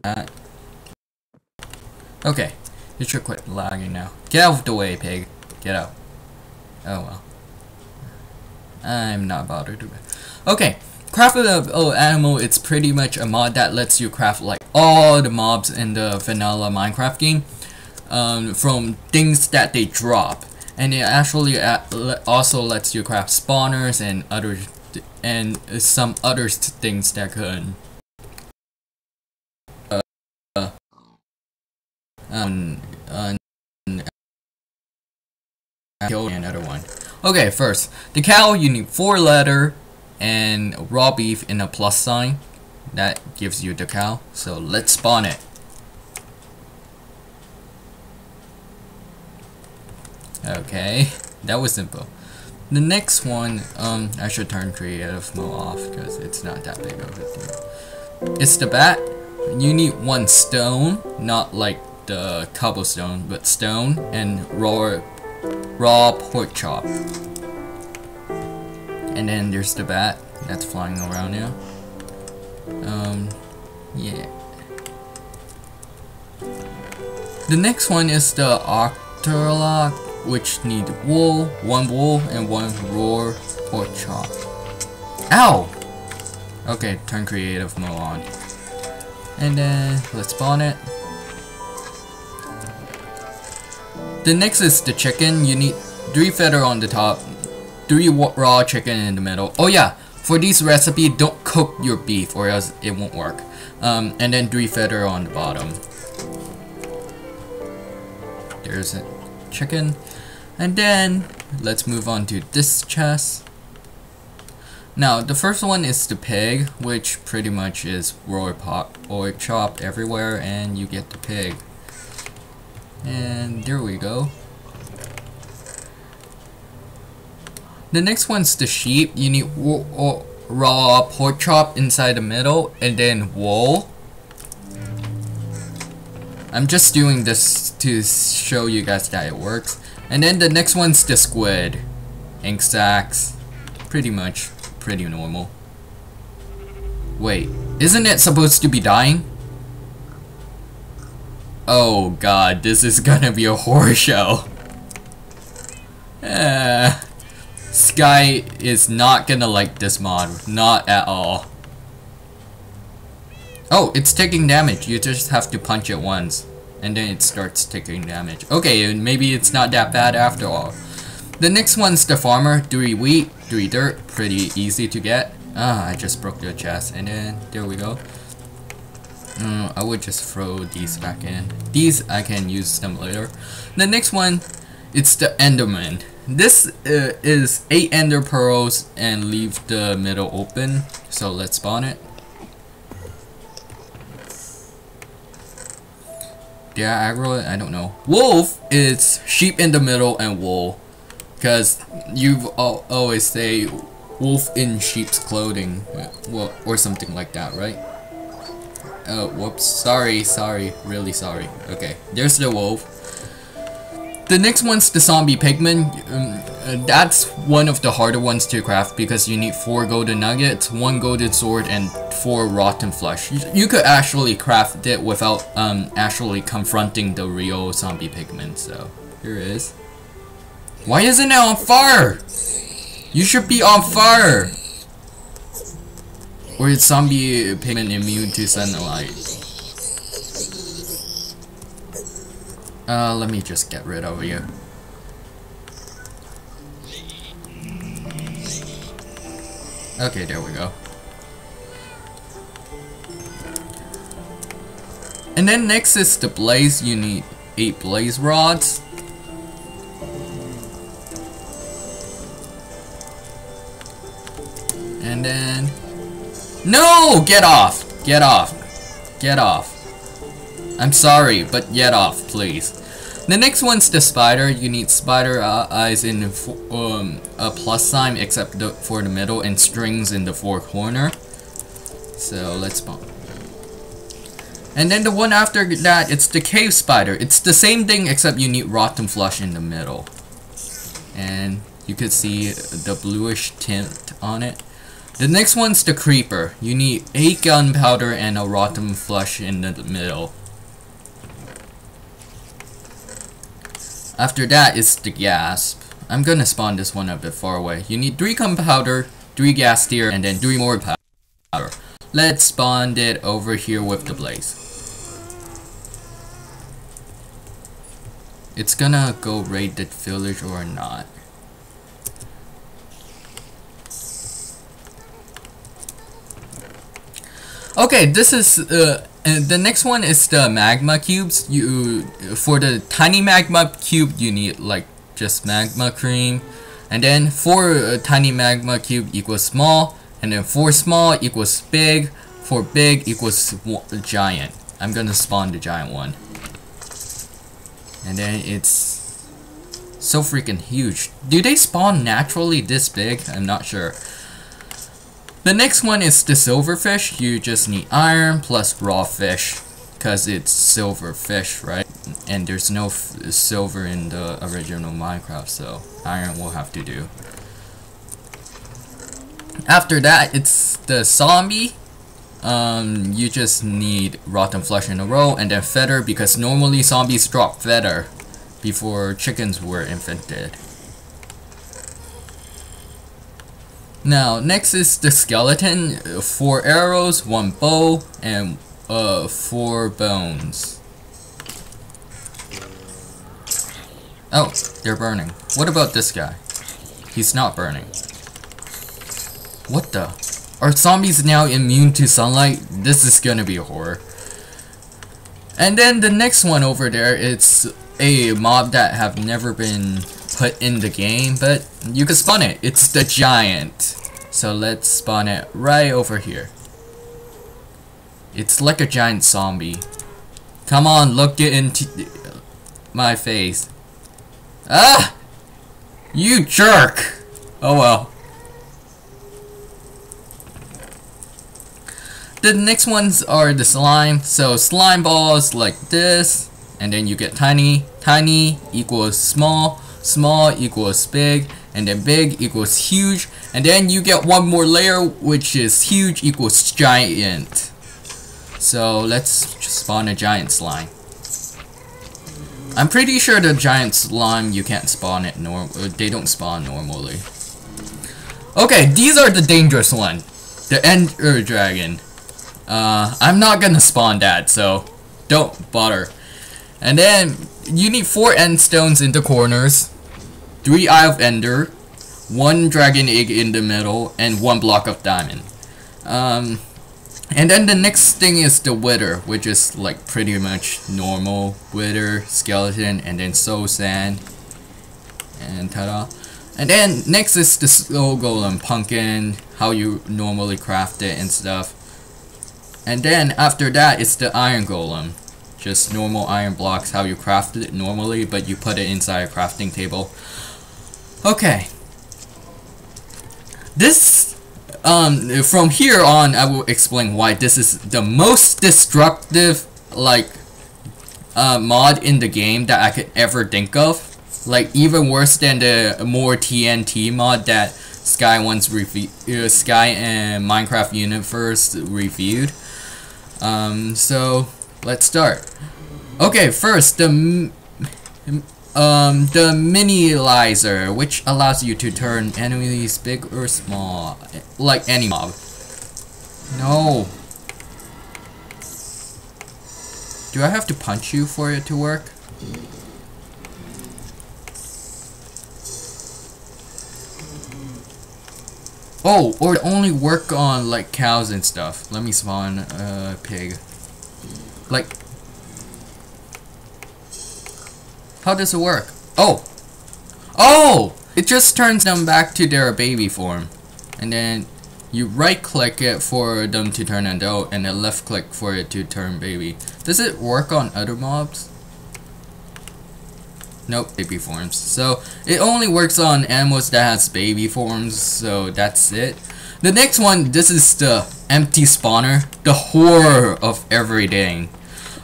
that. Okay, it should quit lagging now. Get out of the way, pig. Get out. Oh well. I'm not bothered to. Okay, Craftable Animal, it's pretty much a mod that lets you craft like all the mobs in the vanilla Minecraft game from things that they drop, and it actually also lets you craft spawners and some other things that could kill another one. Okay, first, the cow, you need 4 leather and raw beef in a plus sign. That gives you the cow. So let's spawn it. Okay, that was simple. The next one, I should turn creative mode off because it's not that big of a thing. It's the bat. You need 1 stone, not like the cobblestone, but stone and raw pork chop. And then there's the bat that's flying around now. Yeah. The next one is the octolock, which need wool, 1 wool, and 1 raw pork chop. Ow! Okay, turn creative mode on. And then let's spawn it. The next is the chicken. You need 3 feather on the top, 3 raw chicken in the middle. Oh yeah, for this recipe, don't cook your beef or else it won't work. And then 3 feather on the bottom. There's a chicken. And then let's move on to this chest. Now the first one is the pig, which pretty much is raw pork chopped everywhere, and you get the pig. And there we go. The next one's the sheep. You need raw pork chop inside the middle, and then wool. I'm just doing this to show you guys that it works. And then the next one's the squid. Ink sacks. Pretty much pretty normal. Wait, isn't it supposed to be dying? Oh god, this is gonna be a horror show. Sky is not gonna like this mod, not at all. Oh, it's taking damage. You just have to punch it once, and then it starts taking damage. Okay, maybe it's not that bad after all. The next one's the farmer. 3 wheat, 3 dirt. Pretty easy to get. Ah, I just broke the chest, and then there we go. I would just throw these back in. These, I can use them later. The next one, it's the Enderman. This is 8 ender pearls and leave the middle open. So let's spawn it. Did I aggro it? I don't know. Wolf is sheep in the middle and wool. Because you always say wolf in sheep's clothing. Well, or something like that, right? Oh, whoops. Sorry. Really sorry. Okay, there's the wolf. The next one's the zombie pigman. That's one of the harder ones to craft because you need 4 golden nuggets, 1 golden sword, and 4 rotten flesh. You could actually craft it without actually confronting the real zombie pigman. So here it is. Why isn't it on fire? You should be on fire. Or is zombie pigman immune to sunlight? Let me just get rid of you. Okay, there we go. And then next is the blaze. You need 8 blaze rods. And then... No! Get off! Get off! Get off. I'm sorry, but get off, please. The next one's the spider. You need spider eyes in a plus sign except for the middle, and strings in the 4 corner. So let's spawn. And then the one after that, it's the cave spider. It's the same thing except you need rotten flesh in the middle. And you could see the bluish tint on it. The next one's the creeper. You need 8 gunpowder and a rotten flesh in the middle. After that is the gasp. I'm gonna spawn this one a bit far away. You need 3 gunpowder, 3 gas tier, and then 3 more powder. Let's spawn it over here with the blaze. It's gonna go raid the village or not. Okay, this is and the next one is the magma cubes. For the tiny magma cube you need like just magma cream, and then 4 tiny magma cube equals small, and then 4 small equals big, 4 big equals giant. I'm gonna spawn the giant one, and then it's so freaking huge. Do they spawn naturally this big? I'm not sure. The next one is the silverfish. You just need iron plus raw fish, because it's silverfish, right? And there's no silver in the original Minecraft, so iron will have to do. After that, it's the zombie. You just need rotten flesh in a row, and then feather, because normally zombies drop feather before chickens were invented. Now, next is the skeleton. 4 arrows, 1 bow, and 4 bones. Oh, they're burning. What about this guy? He's not burning. What the? Are zombies now immune to sunlight? This is gonna be a horror. And then the next one over there, it's a mob that have never been put in the game, but you can spawn it. It's the giant. So let's spawn it right over here. It's like a giant zombie. Come on, look it into my face. Ah! You jerk! Oh well. The next ones are the slime. So slime balls like this, and then you get tiny. Tiny equals small. Small equals big, and then big equals huge, and then you get one more layer, which is huge equals giant. So let's just spawn a giant slime. I'm pretty sure the giant slime you can't spawn it they don't spawn normally. Okay, these are the dangerous one, the Ender Dragon. I'm not gonna spawn that, so don't bother. And then you need 4 end stones in the corners, 3 Eye of Ender, 1 dragon egg in the middle, and 1 block of diamond. And then the next thing is the wither, which is like pretty much normal wither, skeleton, and then soul sand, and ta-da. And then next is the snow golem pumpkin, how you normally craft it and stuff. And then after that is the iron golem. Just normal iron blocks, how you craft it normally, but you put it inside a crafting table. Okay. This, from here on, I will explain why this is the most destructive, like, mod in the game that I could ever think of. Like, even worse than the more TNT mod that Sky once Sky and Minecraft Universe reviewed. So let's start. Okay, first the minializer, which allows you to turn enemies big or small, like any mob. No. Do I have to punch you for it to work? Oh, or only work on like cows and stuff. Let me spawn a pig. Like, how does it work? Oh! Oh! It just turns them back to their baby form. And then you right click it for them to turn adult, and then left click for it to turn baby. Does it work on other mobs? Nope, baby forms. So it only works on animals that has baby forms, so that's it. The next one, this is the empty spawner, the horror of everything.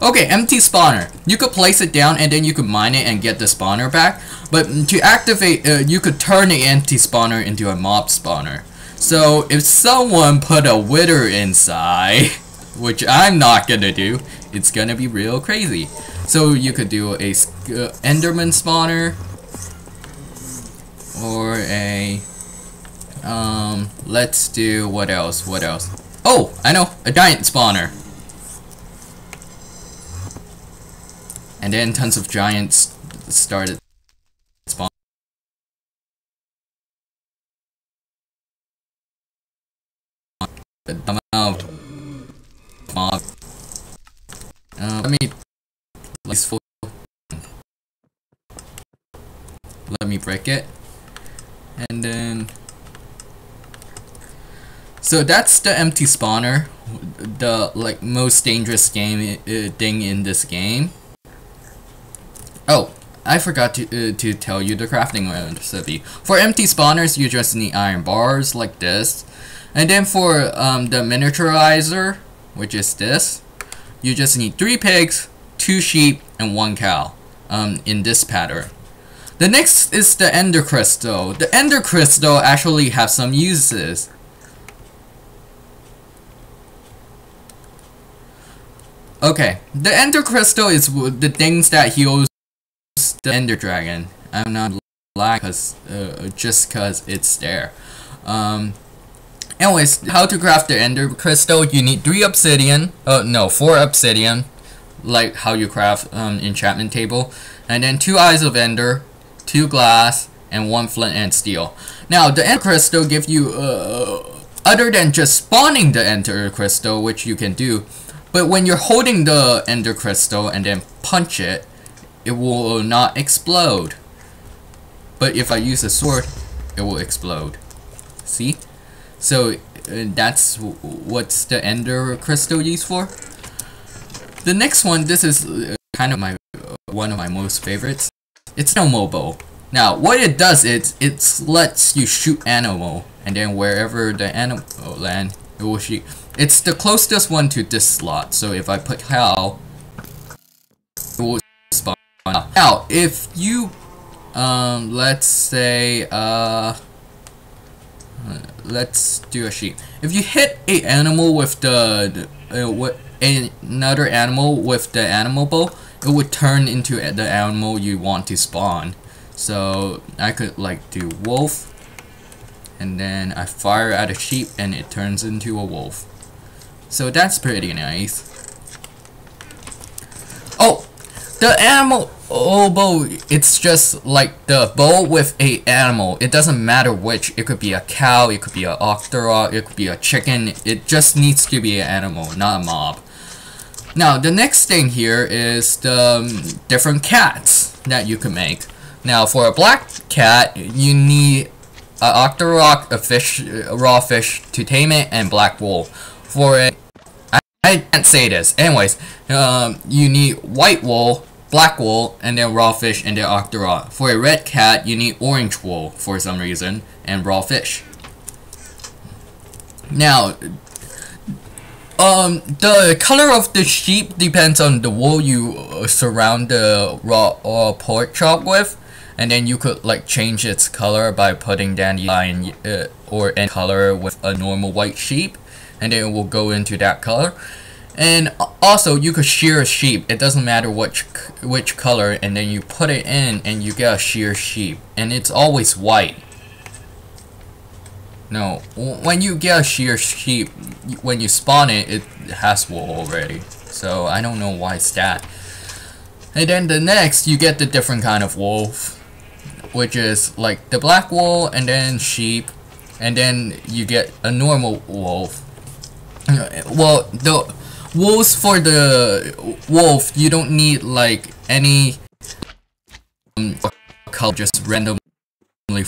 Okay, empty spawner. You could place it down and then you could mine it and get the spawner back. But to activate, you could turn the empty spawner into a mob spawner. So if someone put a wither inside, which I'm not gonna do, it's gonna be real crazy. So you could do a enderman spawner, or a let's do what else? Oh, I know, a giant spawner. And then tons of giants started spawning. Let me break it, and then so that's the empty spawner, the like most dangerous thing in this game. Oh, I forgot to tell you the crafting recipe. For empty spawners, you just need iron bars like this, and then for the miniaturizer, which is this, you just need 3 pigs, 2 sheep, and 1 cow. In this pattern. The next is the ender crystal. The ender crystal actually has some uses. Okay, the ender crystal is the things that heals the ender dragon. I'm not lying, just cause it's there. Anyways, how to craft the ender crystal? You need 3 obsidian. 4 obsidian, like how you craft enchantment table, and then 2 eyes of ender, 2 glass, and 1 flint and steel. Now the ender crystal gives you other than just spawning the ender crystal, which you can do, but when you're holding the ender crystal and then punch it, it will not explode. But if I use a sword, it will explode. See? So that's what's the ender crystal used for. The next one, this is kind of one of my most favorites. It's animal bow. Now what it does is it lets you shoot animal, and then wherever the animal land, it will shoot. It's the closest one to this slot. So if I put cow, it will spawn. Now if you let's say let's do a sheep. If you hit a animal with another animal with the animal bow, it would turn into the animal you want to spawn. So I could like do wolf, and then I fire at a sheep and it turns into a wolf. So that's pretty nice. Oh, the animal bow, it's just like the bow with a animal. It doesn't matter which. It could be a cow, it could be an octorok, it could be a chicken. It just needs to be an animal, not a mob. Now the next thing here is the different cats that you can make. Now for a black cat, you need an octorok, a fish, a raw fish to tame it, and black wool. For a I can't say this. Anyways, you need white wool, black wool, and then raw fish, and then octorok. For a red cat, you need orange wool for some reason, and raw fish. Now, the color of the sheep depends on the wool you surround the raw pork chop with, and then you could like change its color by putting dandelion or any color with a normal white sheep, and then it will go into that color. And also you could shear a sheep. It doesn't matter which color, and then you put it in and you get a shear sheep, and it's always white. No, when you get a shear sheep, when you spawn it, it has wool already. So I don't know why it's that. And then the next, you get the different kind of wolf, which is like the black wool, and then sheep, and then you get a normal wolf. Well, the wolves for the wolf, you don't need like any color, just randomly. And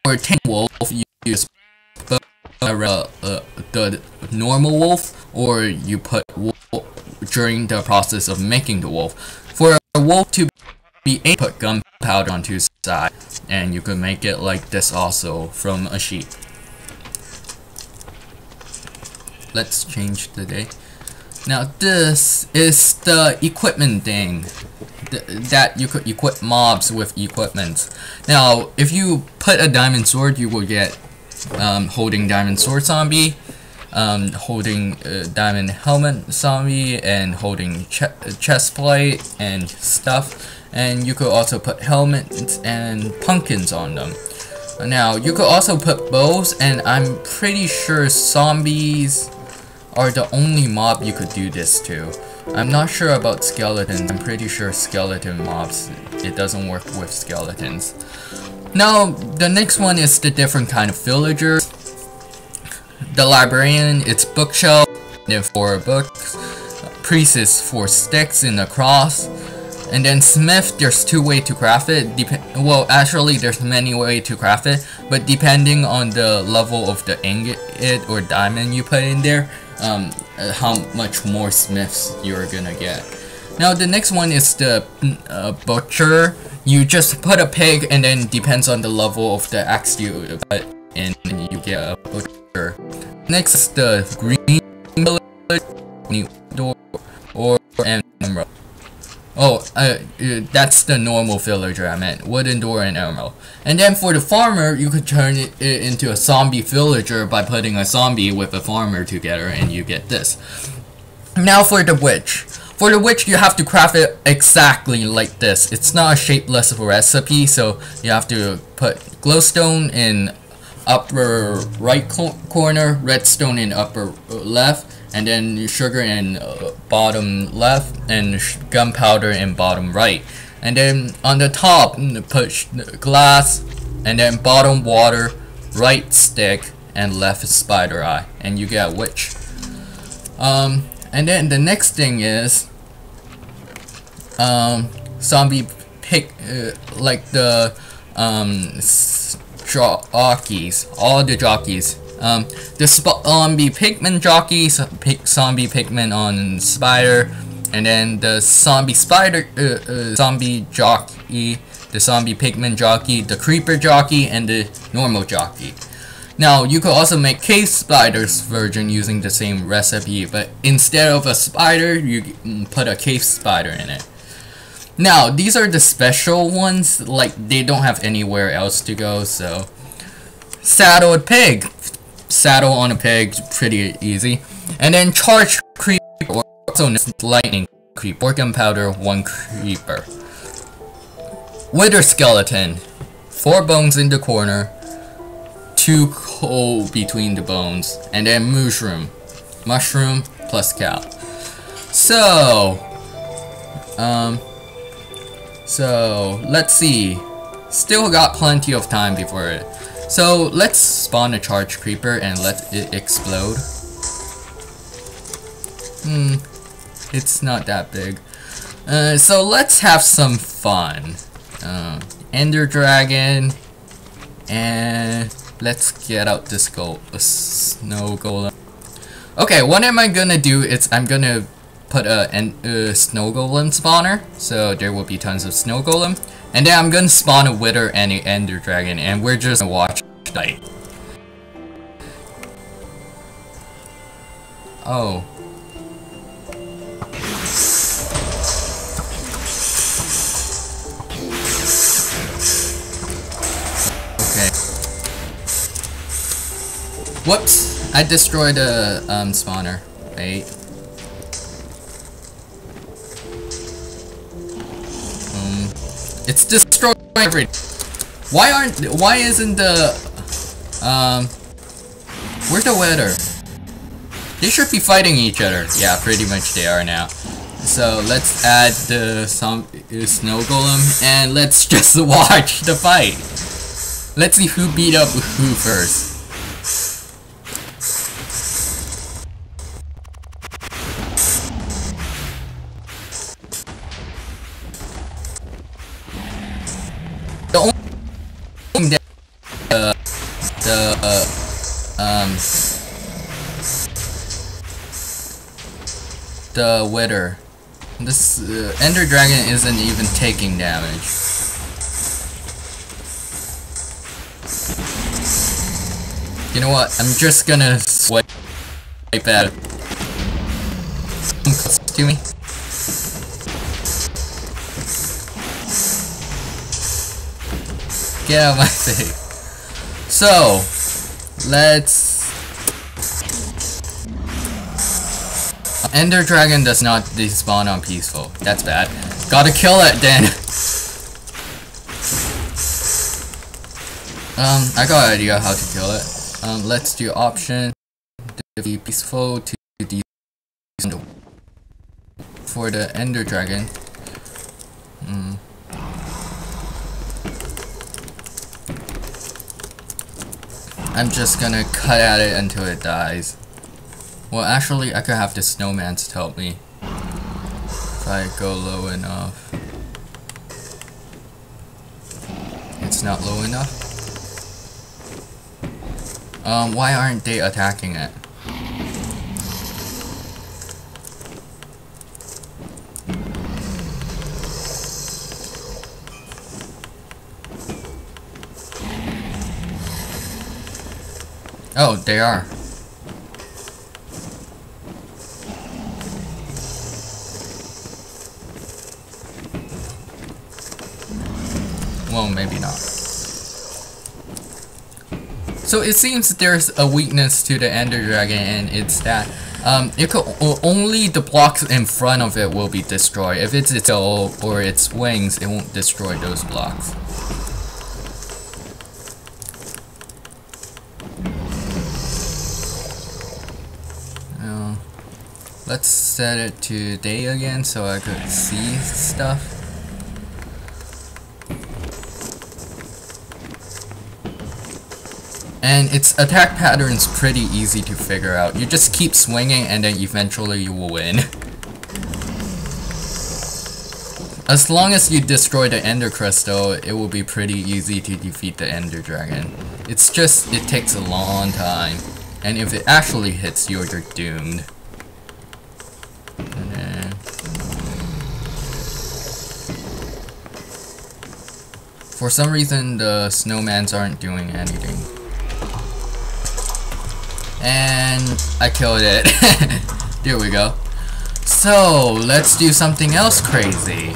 for a tame wolf, you use the normal wolf, or you put wool during the process of making the wolf. For a wolf to be able to put gunpowder onto its side, and you can make it like this also from a sheep. Let's change the day. Now this is the equipment thing that you could equip mobs with equipment. Now if you put a diamond sword, you will get holding diamond sword zombie, holding diamond helmet zombie, and holding chest plate and stuff. And you could also put helmets and pumpkins on them. Now you could also put bows, and I'm pretty sure zombies are the only mob you could do this to. I'm not sure about skeletons. I'm pretty sure skeleton mobs, it doesn't work with skeletons. Now the next one is the different kind of villagers. The librarian, it's bookshelf, then 4 books. Priest is 4 sticks in a cross. And then smith, there's 2 ways to craft it. Well, actually there's many ways to craft it, but depending on the level of the ingot or diamond you put in there, how much more smiths you're gonna get. Now the next one is the butcher. You just put a pig, and then depends on the level of the axe you put in, you get a butcher. Next is the green village or emerald. Oh, that's the normal villager I meant. Wooden door and emerald. And then for the farmer, you could turn it into a zombie villager by putting a zombie with a farmer together, and you get this. Now for the witch. For the witch, you have to craft it exactly like this. It's not a shapeless recipe, so you have to put glowstone in upper right corner, redstone in upper left, and then sugar in bottom left, and gunpowder in bottom right. And then on the top, put glass, and then bottom water, right stick, and left spider eye, and you get a witch. And then the next thing is zombie pick, like the jockeys, all the jockeys. The zombie pigman jockey, zombie pigman on spider, and then the zombie spider, zombie jockey, the zombie pigman jockey, the creeper jockey, and the normal jockey. Now you could also make cave spiders version using the same recipe, but instead of a spider, you put a cave spider in it. Now these are the special ones, like they don't have anywhere else to go. So saddled pig. Saddle on a pig, pretty easy. And then charge creeper, or also lightning creeper, or gunpowder, 1 creeper. Wither skeleton, 4 bones in the corner, 2 coal between the bones, and then mushroom plus cow. So let's see. Still got plenty of time before it. So let's spawn a charge creeper and let it explode. It's not that big. So let's have some fun. Ender dragon, and let's get out this snow golem. Okay, what am I gonna do is I'm gonna put a snow golem spawner, so there will be tons of snow golem. And then I'm gonna spawn a wither and an ender dragon, and we're just gonna watch night. Oh. Okay. Whoops! I destroyed a spawner. Wait. It's destroyed everything. Why isn't the where's the wither? They should be fighting each other. Yeah, pretty much they are now. So let's add the snow golem, and let's just watch the fight. Let's see who beat up who first. The wither. This ender dragon isn't even taking damage. You know what? I'm just gonna swipe at it. Come close to me. Get out of my face. So, Let's... Ender Dragon does not despawn on peaceful. That's bad. Gotta kill it then. I got an idea how to kill it. Let's do option be peaceful to the for the Ender Dragon. I'm just gonna cut at it until it dies. Well, actually, I could have the snowmans to help me if I go low enough. It's not low enough. Why aren't they attacking it? Oh, they are. Well, maybe not. So it seems there's a weakness to the Ender Dragon, and it's that it could only the blocks in front of it will be destroyed. If it's its tail or its wings, it won't destroy those blocks. Let's set it to day again so I could see stuff. And its attack pattern's pretty easy to figure out. You just keep swinging and then eventually you will win. As long as you destroy the Ender Crystal, it will be pretty easy to defeat the Ender Dragon. It's just, it takes a long time. And if it actually hits you, you're doomed. And then... for some reason, the snowmans aren't doing anything. And I killed it. There we go. So, let's do something else crazy.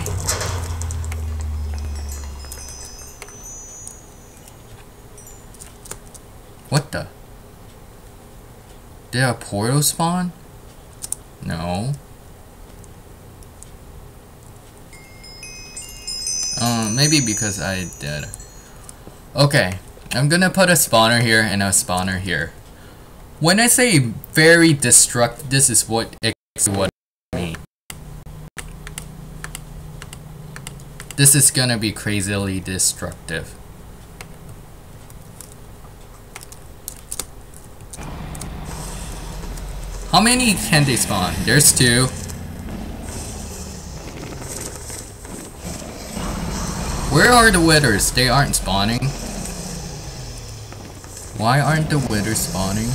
What the? Did a portal spawn? No. Maybe because I did. Okay, I'm gonna put a spawner here and a spawner here. When I say very destructive, this is what I mean. This is gonna be crazily destructive. How many can they spawn? There's 2. Where are the withers? They aren't spawning. Why aren't the withers spawning?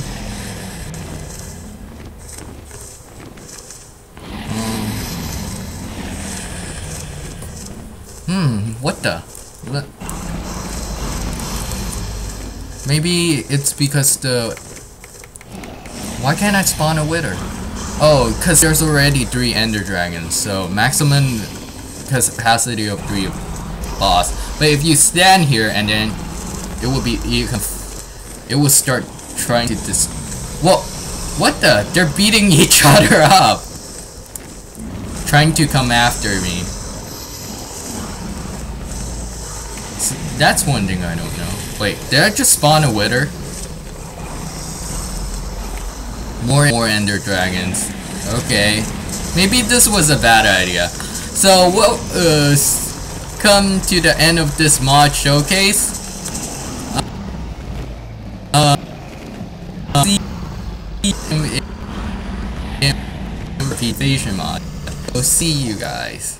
What the? Maybe it's because the... Why can't I spawn a wither? Oh, because there's already 3 Ender Dragons, so maximum capacity of 3 boss. But if you stand here and then it will be... it will start trying to Whoa! What the? They're beating each other up! Trying to come after me. So that's one thing I don't know. Wait, did I just spawn a wither? More Ender Dragons. Okay. Maybe this was a bad idea. So we'll come to the end of this mod showcase. See in reputation mod. So see you guys.